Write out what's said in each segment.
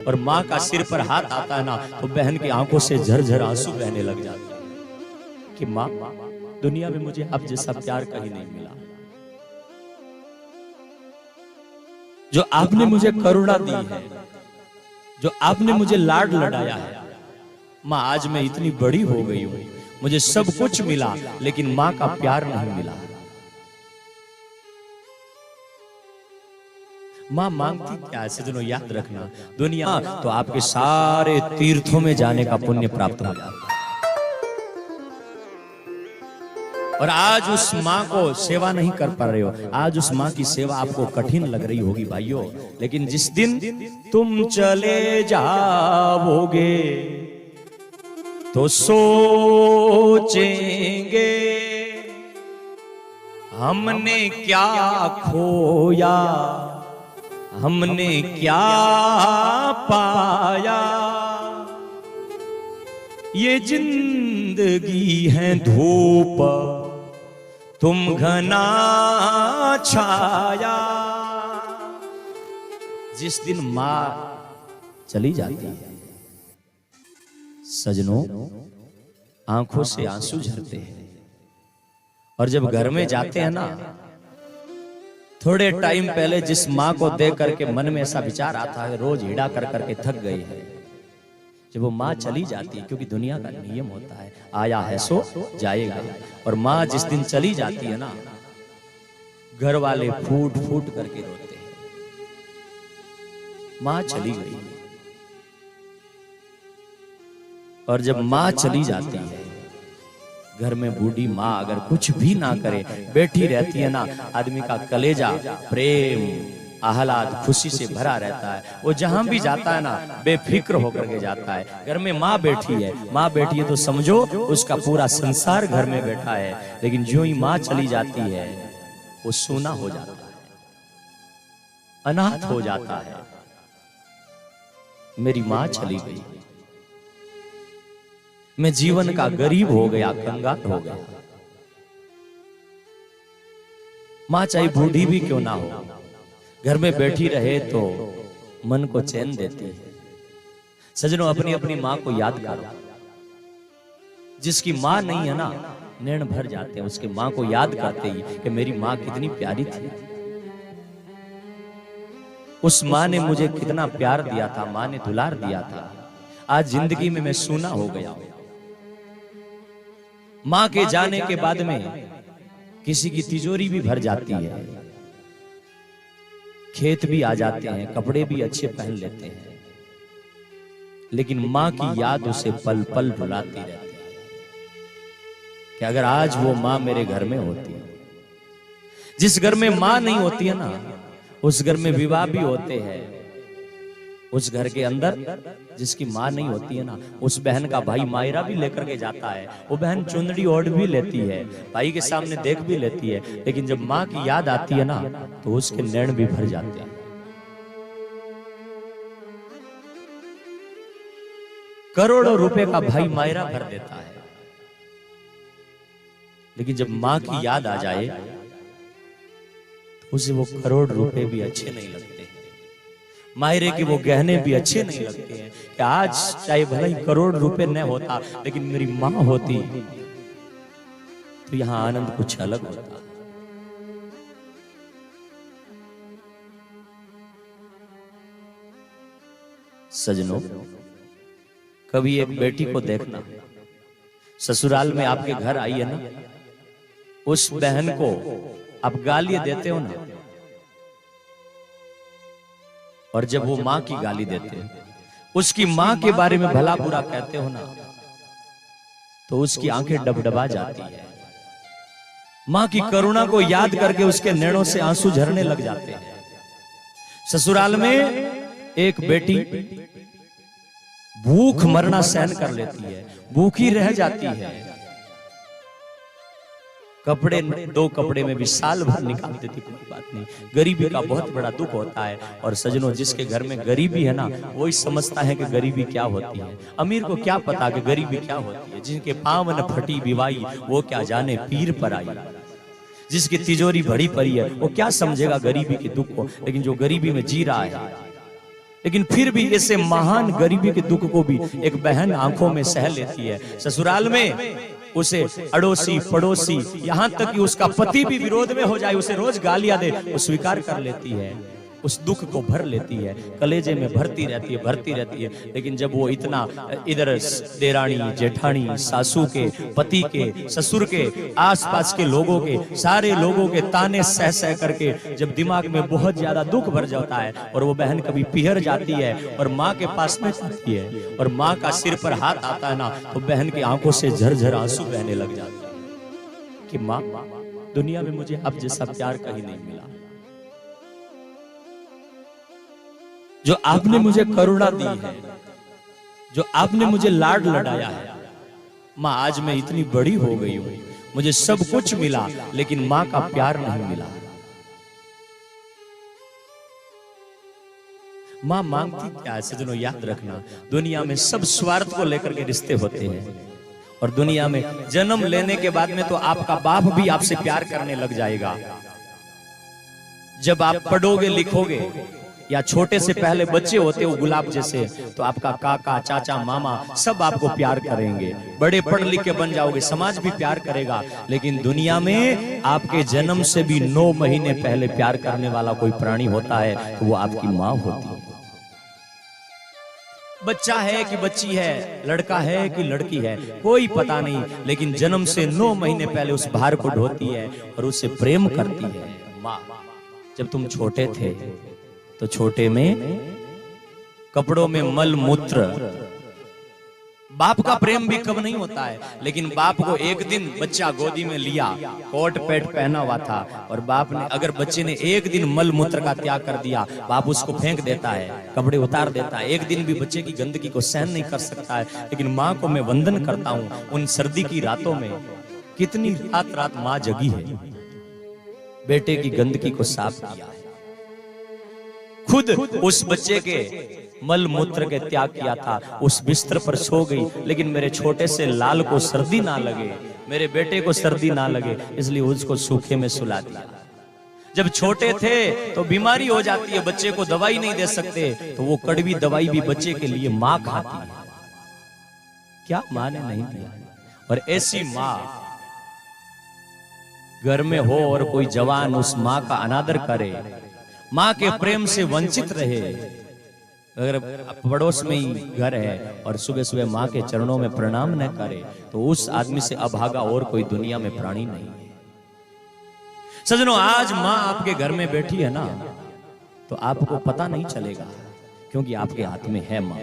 और माँ का सिर पर हाथ आता है ना तो बहन की आंखों से झरझर आंसू बहने लग जाते हैं कि माँ, दुनिया में मुझे अब जैसा प्यार कहीं नहीं मिला। जो आपने मुझे करुणा दी है, जो आपने मुझे लाड लड़ाया है। माँ, आज मैं इतनी बड़ी हो गई हूं, मुझे सब कुछ मिला लेकिन माँ का प्यार नहीं मिला। माँ मांगती क्या है सजनों, याद रखना, दुनिया तो आपके सारे तीर्थों में जाने का पुण्य प्राप्त हो जाता है। और आज उस माँ को सेवा नहीं कर पा रहे हो, आज उस माँ की सेवा आपको कठिन लग रही होगी भाइयों, लेकिन जिस दिन तुम चले जाओगे तो सोचेंगे हमने क्या खोया, हमने क्या पाया। ये जिंदगी है धूप, तुम घना छाया। जिस दिन मां चली जाती है सजनों, आंखों से आंसू झरते हैं। और जब घर में जाते हैं ना, थोड़े टाइम पहले जिस माँ को देख करके मन में ऐसा विचार आता है, रोज हिड़ा कर करके थक गई है, जब वो माँ चली जाती है, क्योंकि दुनिया का नियम होता है आया है सो जाएगा। और माँ जिस दिन चली जाती है ना, घर वाले फूट फूट करके रोते हैं, माँ चली गई। और जब माँ चली जाती है, घर में बूढ़ी माँ अगर कुछ भी ना करे, बैठी रहती है ना, आदमी का कलेजा प्रेम आह्लाद खुशी से भरा रहता है। वो जहां भी जाता है ना, बेफिक्र होकर के जाता है। घर में माँ बैठी है, माँ बैठी है तो समझो उसका पूरा संसार घर में बैठा है। लेकिन जो ही माँ चली जाती है, वो सूना हो जाता है, अनाथ हो जाता है। मेरी माँ चली गई, मैं जीवन का गरीब हो गया, कंगाल हो गया। माँ चाहे बूढ़ी भी क्यों ना हो, घर में बैठी रहे तो मन को चैन देती है। सजनों, अपनी अपनी माँ को याद करो। जिसकी माँ नहीं है ना, नैन भर जाते हैं उसके माँ को याद करते ही कि मेरी माँ कितनी प्यारी थी, उस माँ ने मुझे कितना प्यार दिया था, माँ ने दुलार दिया था। आज जिंदगी में मैं सूना हो गया। माँ के जाने के बाद में किसी की तिजोरी भी भर जाती है, खेत भी आ जाते हैं, कपड़े भी अच्छे पहन लेते हैं, लेकिन माँ की याद उसे पल पल रुलाती रहती है कि अगर आज वो माँ मेरे घर में होती। जिस घर में माँ नहीं होती है ना, उस घर में विवाह भी होते हैं। उस घर के अंदर जिसकी माँ नहीं होती है ना, उस बहन का भाई मायरा भी लेकर के जाता है। वो बहन चुंदड़ी ओढ़ भी लेती है, भाई के सामने देख भी लेती है, लेकिन जब माँ की याद आती है ना, तो उसके नैन भी भर जाते हैं। करोड़ों रुपए का भाई मायरा भर देता है, लेकिन जब माँ की याद आ जाए तो उसे वो करोड़ रुपए भी अच्छे नहीं लगते, मायरे के वो गहने भी अच्छे नहीं लगते हैं। कि आज चाहे भले ही करोड़ रुपए न होता, लेकिन मेरी माँ होती तो यहां आनंद कुछ अलग होता। सजनों, कभी एक बेटी को देखना, ससुराल में आपके घर आई है ना, उस बहन को आप गाली देते हो ना, और जब वो माँ की गाली देते हैं, उसकी माँ के बारे में भला बुरा कहते हो ना, तो उसकी आंखें डबडबा जाती है। माँ की करुणा को याद करके उसके नैनों से आंसू झरने लग जाते हैं। ससुराल में एक बेटी भूख मरना सहन कर लेती है, भूखी रह जाती है, कपड़े दो कपड़े में भी साल भर निकाल देती, कोई बात नहीं। गरीबी का बहुत बड़ा दुख होता है। और सजनों, जिसके घर में गरीबी है ना, वही समझता है कि गरीबी क्या होती है। अमीर को क्या पता कि गरीबी क्या होती है। जिनके पाँव न फटी बिवाई, वो क्या जाने पीर पर आई। जिसकी तिजोरी भरी पड़ी है, वो क्या समझेगा गरीबी के दुख को। लेकिन जो गरीबी में जी रहा है, लेकिन फिर भी ऐसे महान गरीबी के दुख को भी एक बहन आंखों में सह लेती है। ससुराल में उसे अड़ोसी पड़ोसी यहां तक कि उसका पति भी विरोध में हो जाए, उसे रोज गालियां दे, वो स्वीकार कर लेती है, उस दुख को भर लेती है, कलेजे में भरती रहती है। लेकिन जब वो इतना इधर देरानी जेठानी सासू के पति के ससुर के आसपास के लोगों के सारे लोगों के ताने सह सह करके जब दिमाग में बहुत ज्यादा दुख भर जाता है और वो बहन कभी पिहर जाती है और माँ के पास में जाती है और माँ का सिर पर हाथ आता है ना, तो बहन की आंखों से झरझर आंसू बहने लग जाते हैं कि माँ, दुनिया में मुझे अब जैसा प्यार कहीं नहीं मिला, जो आपने मुझे करुणा दी है, जो आपने मुझे लाड लड़ाया है। माँ, आज मैं इतनी बड़ी हो गई हूं, मुझे सब कुछ मिला लेकिन माँ का प्यार नहीं मिला। माँ मांगती क्या है सजनों, याद रखना, दुनिया में सब स्वार्थ को लेकर के रिश्ते होते हैं और दुनिया में जन्म लेने के बाद में तो आपका बाप भी आपसे प्यार करने लग जाएगा। जब आप पढ़ोगे लिखोगे या छोटे से पहले बच्चे होते हो गुलाब जैसे, तो आपका काका चाचा मामा सब आपको प्यार करेंगे, बड़े पढ़ लिख के बन जाओगे, समाज भी प्यार करेगा। लेकिन दुनिया में आपके जन्म से भी 9 महीने पहले प्यार करने वाला कोई प्राणी होता है तो वो आपकी माँ होती है। बच्चा है कि बच्ची है, लड़का है कि लड़की है, कोई पता नहीं, लेकिन जन्म से 9 महीने पहले उस भार को ढोती है और उससे प्रेम करती है। माँ, जब तुम छोटे थे तो छोटे में कपड़ों में मल मूत्र, बाप का प्रेम भी कम नहीं होता है। लेकिन बाप को एक दिन बच्चा गोदी में लिया, कोट पैंट पहना हुआ था और बाप ने, अगर बच्चे ने एक दिन मल मूत्र का त्याग कर दिया, बाप उसको फेंक देता है, कपड़े उतार देता है, एक दिन भी बच्चे की गंदगी को सहन नहीं कर सकता है। लेकिन माँ को मैं वंदन करता हूँ, उन सर्दी की रातों में कितनी रात रात माँ जगी है, बेटे की गंदगी को साफ किया है, खुद उस बच्चे के मल मूत्र के त्याग किया था, उस बिस्तर पर सो गई। लेकिन मेरे छोटे से लाल को सर्दी ना लगे, मेरे बेटे को सर्दी ना लगे, इसलिए उसको सूखे में सुला दिया। जब छोटे थे तो बीमारी हो जाती है, बच्चे को दवाई नहीं दे सकते, तो वो कड़वी दवाई भी बच्चे के लिए माँ खाती है। क्या माँ ने नहीं दिया? और ऐसी माँ घर में हो और कोई जवान उस माँ का अनादर करे, माँ के प्रेम से वंचित रहे, अगर पड़ोस में ही घर है और सुबह सुबह माँ के चरणों में प्रणाम न करे, तो उस आदमी से अभागा और कोई दुनिया में प्राणी नहीं है। सजनों, आज माँ आपके घर में बैठी है ना, तो आपको पता नहीं चलेगा क्योंकि आपके हाथ में है माँ।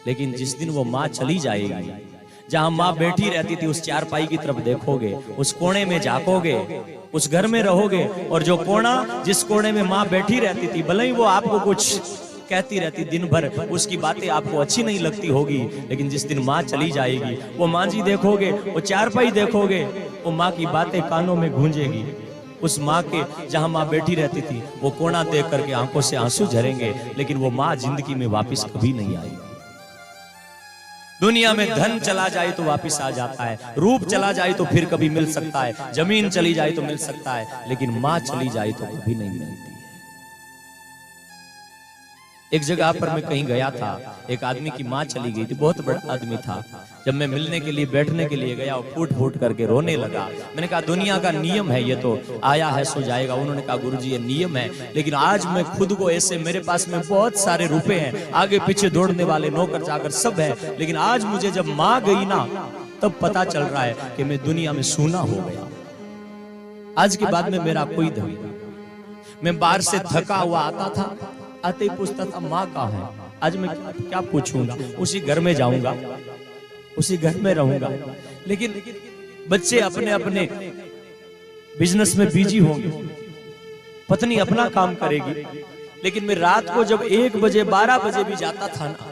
लेकिन जिस दिन वो माँ चली जाएगी, जहां माँ बैठी रहती थी, उस चारपाई की तरफ देखोगे, उस कोने में झांकोगे, उस घर में रहोगे, और जो कोना जिस कोने में माँ बैठी रहती थी, भले ही वो आपको कुछ कहती रहती दिन भर, उसकी बातें आपको अच्छी नहीं लगती होगी, लेकिन जिस दिन माँ चली जाएगी, वो माँ जी देखोगे, वो चारपाई देखोगे, वो माँ की बातें कानों में गूंजेगी। उस माँ के जहां माँ बैठी रहती थी, वो कोना देख करके आंखों से आंसू झरेंगे, लेकिन वो माँ जिंदगी में वापिस कभी नहीं आएगी। दुनिया में धन चला जाए तो वापिस आ जाता है, रूप चला जाए तो फिर कभी मिल सकता है, जमीन चली जाए तो मिल सकता है, लेकिन माँ चली जाए तो कभी नहीं मिलती है। एक जगह पर मैं कहीं गया था, एक आदमी की माँ चली गई थी, बहुत बड़ा आदमी था। जब मैं मिलने के लिए बैठने के लिए गया, वो फूट फूट करके रोने लगा। मैंने कहा दुनिया का नियम है, ये तो आया है सो जाएगा। उन्होंने कहा गुरुजी ये नियम है, लेकिन आज मैं खुद को ऐसे, मेरे पास में बहुत सारे रुपए हैं, आगे पीछे दौड़ने वाले नौकर चाकर सब है, लेकिन आज मुझे जब माँ गई ना, तब पता चल रहा है कि मैं दुनिया में सूना हो गया। आज के बाद में मेरा कोई धन नहीं। मैं बाहर से थका हुआ आता था, आते ही पूछता था माँ कहाँ है। आज मैं क्या पूछूंगा, उसी घर में जाऊंगा, उसी घर में रहूंगा। लेकिन बच्चे अपने अपने बिजनेस में बिजी होंगे, पत्नी अपना काम करेगी, लेकिन मैं रात को जब 1 बजे 12 बजे भी जाता था ना,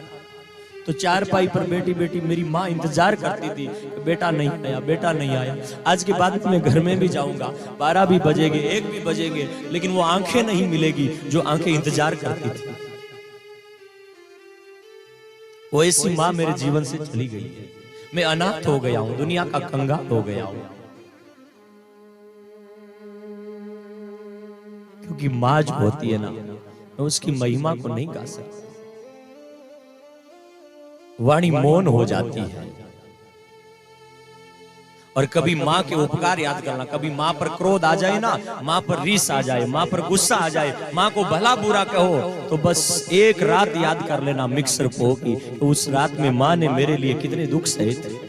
तो चारपाई पर बैठी बैठी मेरी माँ इंतजार करती थी, बेटा नहीं आया, बेटा नहीं आया। आज के बाद मैं घर में भी जाऊंगा, 12 भी बजेंगे, 1 भी बजेंगे, लेकिन वो आंखें नहीं मिलेगी जो आंखें इंतजार करती थी। वो ऐसी माँ मेरे जीवन से चली गई। मैं अनाथ हो गया हूं, दुनिया का कंगाल हो गया हूं, क्योंकि माँ जो होती है ना, मैं उसकी महिमा को नहीं गा सकता। वाणी मौन हो जाती है। और कभी माँ के उपकार याद करना, कभी माँ पर क्रोध आ जाए ना, माँ पर रीस आ जाए, माँ पर गुस्सा आ जाए, माँ को भला बुरा कहो, तो बस एक रात याद कर लेना मिक्सर पो की, तो उस रात में माँ ने मेरे लिए कितने दुख सहे थे।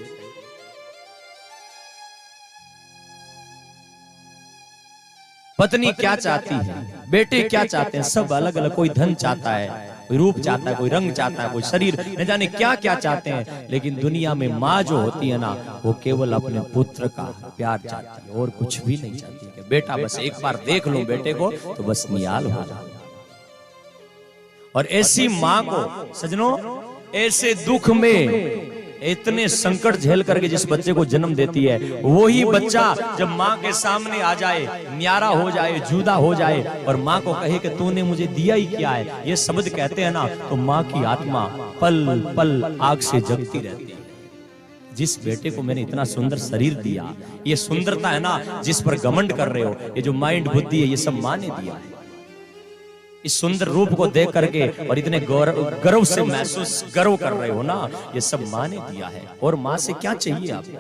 पत्नी क्या चाहती है, बेटे क्या चाहते हैं, सब अलग अलग। कोई धन चाहता है, कोई रूप चाहता है, कोई रंग चाहता है, कोई शरीर, न जाने क्या क्या चाहते हैं। लेकिन दुनिया में माँ जो होती है ना, वो केवल अपने पुत्र का प्यार चाहती है और कुछ भी नहीं चाहती है। बेटा बस एक बार देख लूं बेटे को तो बस निहाल हो जाए। और ऐसी माँ को सजनों, ऐसे दुख में इतने संकट झेल करके जिस बच्चे को जन्म देती है, वही बच्चा जब माँ के सामने आ जाए, न्यारा हो जाए, जुदा हो जाए और माँ को कहे कि तूने मुझे दिया ही क्या है, ये शब्द कहते हैं ना, तो माँ की आत्मा पल पल आग से जगती रहती है। जिस बेटे को मैंने इतना सुंदर शरीर दिया, ये सुंदरता है ना जिस पर घमंड कर रहे हो, ये जो माइंड बुद्धि है, ये सब माँ ने दिया है। इस सुंदर रूप को देख करके और इतने गर्व से महसूस गर्व कर रहे हो ना, ये सब माँ ने दिया है। और माँ से क्या चाहिए आपको?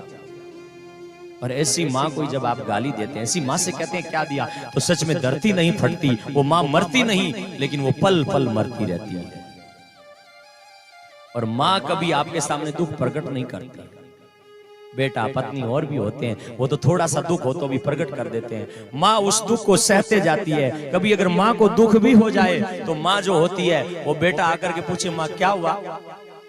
और ऐसी माँ को जब आप गाली देते हैं, ऐसी माँ से कहते हैं क्या दिया, तो सच में धरती नहीं फटती, वो माँ मरती नहीं, लेकिन वो पल पल मरती रहती है। और माँ कभी आपके सामने दुख प्रकट नहीं करती। बेटा पत्नी और भी होते हैं, वो तो थोड़ा सा दुख हो तो भी प्रकट कर देते हैं। माँ उस दुख को सहते जाती है। कभी अगर माँ को दुख भी हो जाए तो माँ जो होती है, वो बेटा आकर के पूछे माँ क्या हुआ,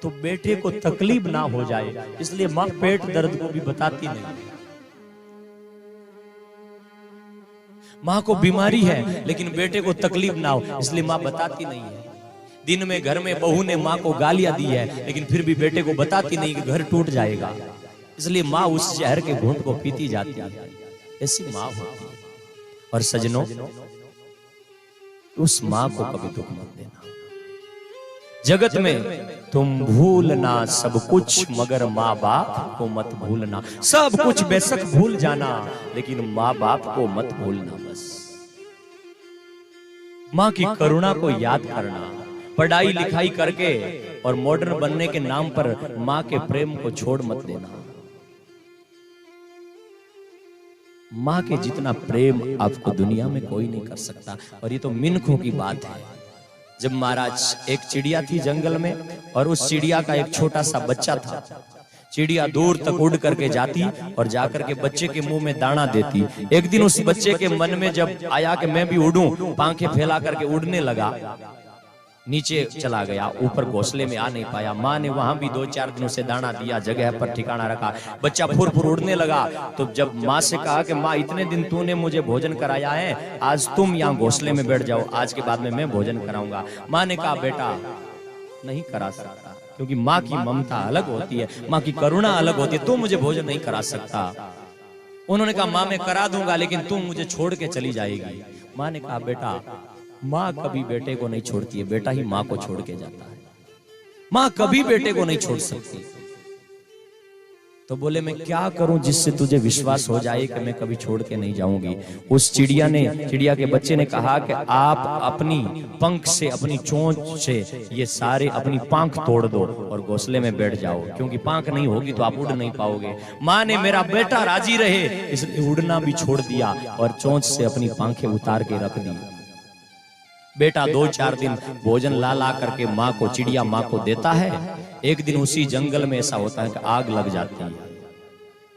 तो बेटे को तकलीफ ना हो जाए, इसलिए माँ पेट दर्द को भी बताती नहीं। माँ को बीमारी है लेकिन बेटे को तकलीफ ना हो, इसलिए माँ बताती नहीं है। दिन में घर में बहू ने माँ को गालियां दी है, लेकिन फिर भी बेटे को बताती नहीं कि घर टूट जाएगा, इसलिए माँ उस जहर के घूंट को पीती जाती है। ऐसी माँ होती है। और सजनों, उस माँ को कभी दुख मत देना। जगत में तुम भूलना सब कुछ, मगर माँ बाप को मत भूलना। सब कुछ बेशक भूल जाना, लेकिन माँ बाप को मत भूलना। बस माँ की करुणा को याद करना। पढ़ाई लिखाई करके और मॉडर्न बनने के नाम पर माँ के प्रेम को छोड़ मत देना। माँ के जितना प्रेम आपको दुनिया में कोई नहीं कर सकता। और ये तो मिनखों की बात है। जब महाराज, एक चिड़िया थी जंगल में, और उस चिड़िया का एक छोटा सा बच्चा था। चिड़िया दूर तक उड़ करके जाती और जाकर के बच्चे के मुंह में दाना देती। एक दिन उस बच्चे के मन में जब आया कि मैं भी उड़ूं, पांखें फैला करके उड़ने लगा, नीचे चला गया, ऊपर घोंसले में आ नहीं पाया। माँ ने वहां भी 2-4 दिन उसे दाना दिया, जगह पर ठिकाना रखा, बच्चा फुर फुर उड़ने लगा। तो जब माँ से कहा कि माँ इतने दिन तूने मुझे भोजन कराया है, आज तुम यहाँ घोंसले में बैठ जाओ, आज के बाद में मैं भोजन कराऊंगा। माँ ने कहा बेटा नहीं करा सकता, क्योंकि माँ की ममता अलग होती है, माँ की करुणा अलग होती है। तू मुझे भोजन नहीं करा सकता। उन्होंने कहा माँ मैं करा दूंगा, लेकिन तुम मुझे छोड़ के चली जाएगी। माँ ने कहा बेटा, माँ कभी बेटे को नहीं छोड़ती है, बेटा ही माँ को छोड़ के जाता है। माँ कभी बेटे को नहीं छोड़ सकती। तो बोले मैं क्या करूं जिससे तुझे विश्वास हो जाए कि मैं कभी छोड़ के नहीं जाऊंगी। उस चिड़िया के बच्चे ने कहा कि आप अपनी पंख से, अपनी चोंच से ये सारे अपनी पंख तोड़ दो और घोंसले में बैठ जाओ, क्योंकि पंख नहीं होगी तो आप उड़ नहीं पाओगे। माँ ने मेरा बेटा राजी रहे इसलिए उड़ना भी छोड़ दिया और चोंच से अपनी पंखें उतार के रख दी। बेटा 2-4 दिन भोजन ला ला करके माँ को, चिड़िया माँ को देता है। एक दिन उसी जंगल में ऐसा होता है कि आग लग जाती है,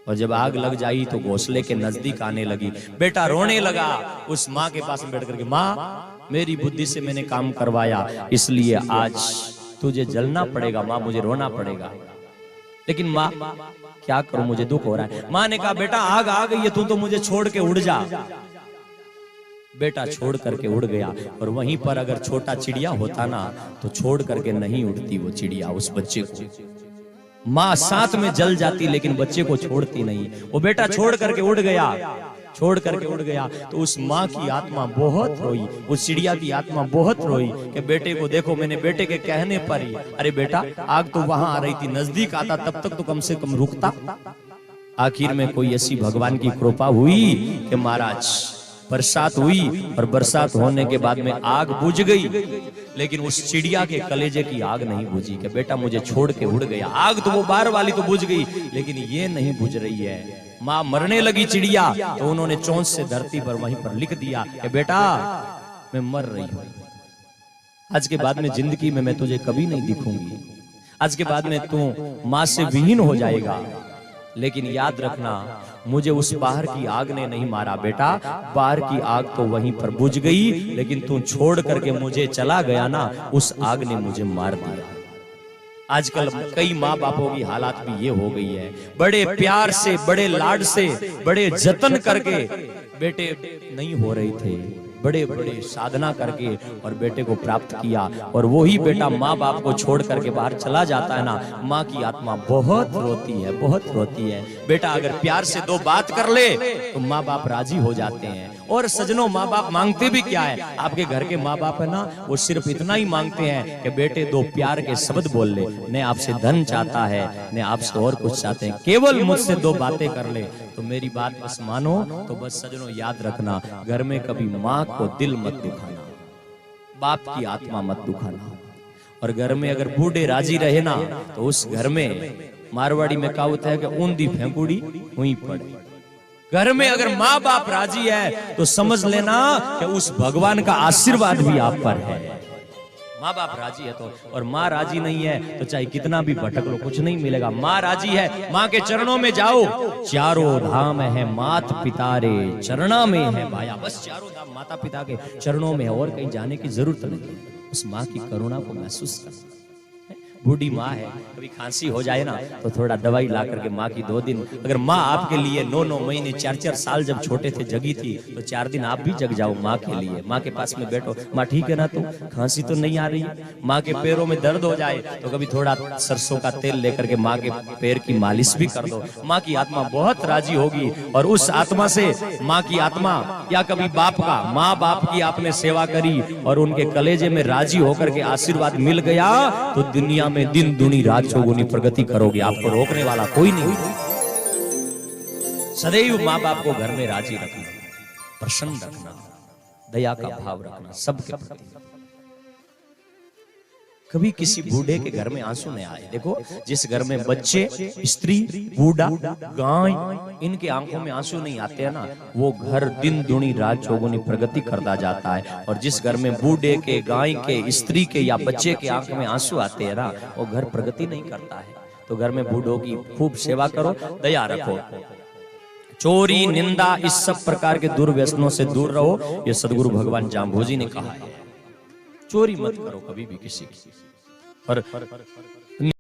और जब आग लग जाई तो घोंसले के नजदीक आने लगी। बेटा रोने लगा उस माँ के पास में बैठ करके, माँ मेरी बुद्धि से मैंने काम करवाया, इसलिए आज तुझे जलना पड़ेगा, माँ मुझे रोना पड़ेगा। लेकिन माँ क्या करूं, मुझे दुख हो रहा है। माँ ने कहा बेटा आग आ गई है, तू तो मुझे छोड़ के उड़ जा। बेटा छोड़ करके उड़ गया। और वहीं पर अगर छोटा चिड़िया होता ना, तो छोड़ करके नहीं उड़ती वो चिड़िया उस बच्चे को। माँ साथ में जल जाती लेकिन बच्चे को छोड़ती नहीं। वो बेटा छोड़ करके उड़ गया, छोड़ करके उड़ गया। तो उस माँ की आत्मा बहुत रोई, उस चिड़िया की आत्मा बहुत रोई कि बेटे को देखो, मैंने बेटे के कहने पर ही, अरे बेटा आग तो वहां आ रही थी, नजदीक आता तब तक तो कम से कम रुकता। आखिर में कोई ऐसी भगवान की कृपा हुई कि महाराज बरसात हुई और बरसात होने के बाद में आग बुझ गई, लेकिन उस चिड़िया के कलेजे की आग नहीं बुझी कि बेटा मुझे छोड़ के उड़ गया। आग तो वो बाहर वाली तो बुझ गई, लेकिन ये नहीं बुझ रही है। माँ मरने लगी चिड़िया, तो उन्होंने चोंच से धरती पर वहीं पर लिख दिया कि बेटा मैं मर रही हूं, आज के बाद में जिंदगी में मैं तुझे कभी नहीं दिखूंगी, आज के बाद में तू माँ से विहीन हो जाएगा, लेकिन याद रखना मुझे उस बाहर की आग ने नहीं मारा बेटा, बाहर की आग तो वहीं पर बुझ गई, लेकिन तू छोड़ करके मुझे चला गया ना, उस आग ने मुझे मार दिया। आजकल कई माँ बापों की हालात भी ये हो गई है, बड़े प्यार से, बड़े लाड से, बड़े जतन करके बेटे नहीं हो रहे थे, बड़े बड़े साधना करके और बेटे को प्राप्त किया, और वही बेटा माँ बाप को छोड़ करके बाहर चला जाता है ना, माँ की आत्मा बहुत रोती है, बहुत रोती है। बेटा अगर प्यार से दो बात कर ले तो माँ बाप राजी हो जाते हैं। और सजनों, माँ बाप मांगते भी क्या है, आपके घर के माँ बाप है ना, वो सिर्फ इतना ही मांगते हैं कि बेटे दो प्यार के शब्द बोल ले, न आपसे धन चाहता है न आपसे और कुछ चाहते हैं, केवल मुझसे दो बातें कर ले तो मेरी बात बस मानो। तो बस सजनों याद रखना, घर में कभी माँ को दिल मत दुखाना, बाप की आत्मा मत दुखाना। और घर में अगर बूढ़े राजी रहे ना, तो उस घर में, मारवाड़ी में कहावत है कि ऊंधी फेंकुड़ी हुई पड़े। घर में अगर माँ बाप राजी है तो समझ लेना कि उस भगवान का आशीर्वाद भी आप पर है। माँ बाप राजी है तो, और माँ राजी नहीं है तो चाहे कितना भी भटक लो कुछ नहीं मिलेगा। माँ राजी है, माँ के चरणों में जाओ, चारों धाम है मात पिता रे चरणा में है भाया, बस चारों धाम माता पिता के चरणों में है, और कहीं जाने की जरूरत नहीं। उस माँ की करुणा को महसूस करना। बूढ़ी माँ है, कभी खांसी हो जाए ना तो थोड़ा दवाई ला करके माँ की 2 दिन, अगर माँ आपके लिए 9-9 महीने 4-4 साल जब छोटे थे जगी थी, तो 4 दिन आप भी जग जाओ माँ के लिए। माँ के पास में बैठो, माँ ठीक है ना, तू खांसी तो नहीं आ रही। माँ के पैरों में दर्द हो जाए तो कभी थोड़ा सरसों का तेल लेकर के माँ के पैर की मालिश भी कर दो, माँ की आत्मा बहुत राजी होगी। और उस आत्मा से, माँ की आत्मा या कभी बाप का, माँ बाप की आपने सेवा करी और उनके कलेजे में राजी होकर के आशीर्वाद मिल गया, तो दुनिया में दिन दुनी रात चौगुनी प्रगति करोगे, आपको रोकने वाला कोई नहीं। सदैव माँ बाप को घर में राजी रखना, प्रसन्न रखना, दया का भाव रखना सबके प्रति। कभी किसी बूढ़े के घर में आंसू नहीं आए। देखो, जिस घर में बच्चे, स्त्री, बूढ़ा, गाय, इनके आंखों में आंसू नहीं आते हैं ना, वो घर दिन दुनी रात चौगुनी प्रगति करता जाता है। और जिस घर में बूढ़े के, गाय के, स्त्री के या बच्चे के आंख में आंसू आते हैं ना, वो घर प्रगति नहीं करता है। तो घर में बूढ़ों की खूब सेवा करो, दया रखो। चोरी, निंदा, इस सब प्रकार के दुर्व्यसनों से दूर रहो, ये सदगुरु भगवान जाम्भोजी ने कहा है। चोरी मत करो कभी भी किसी की। और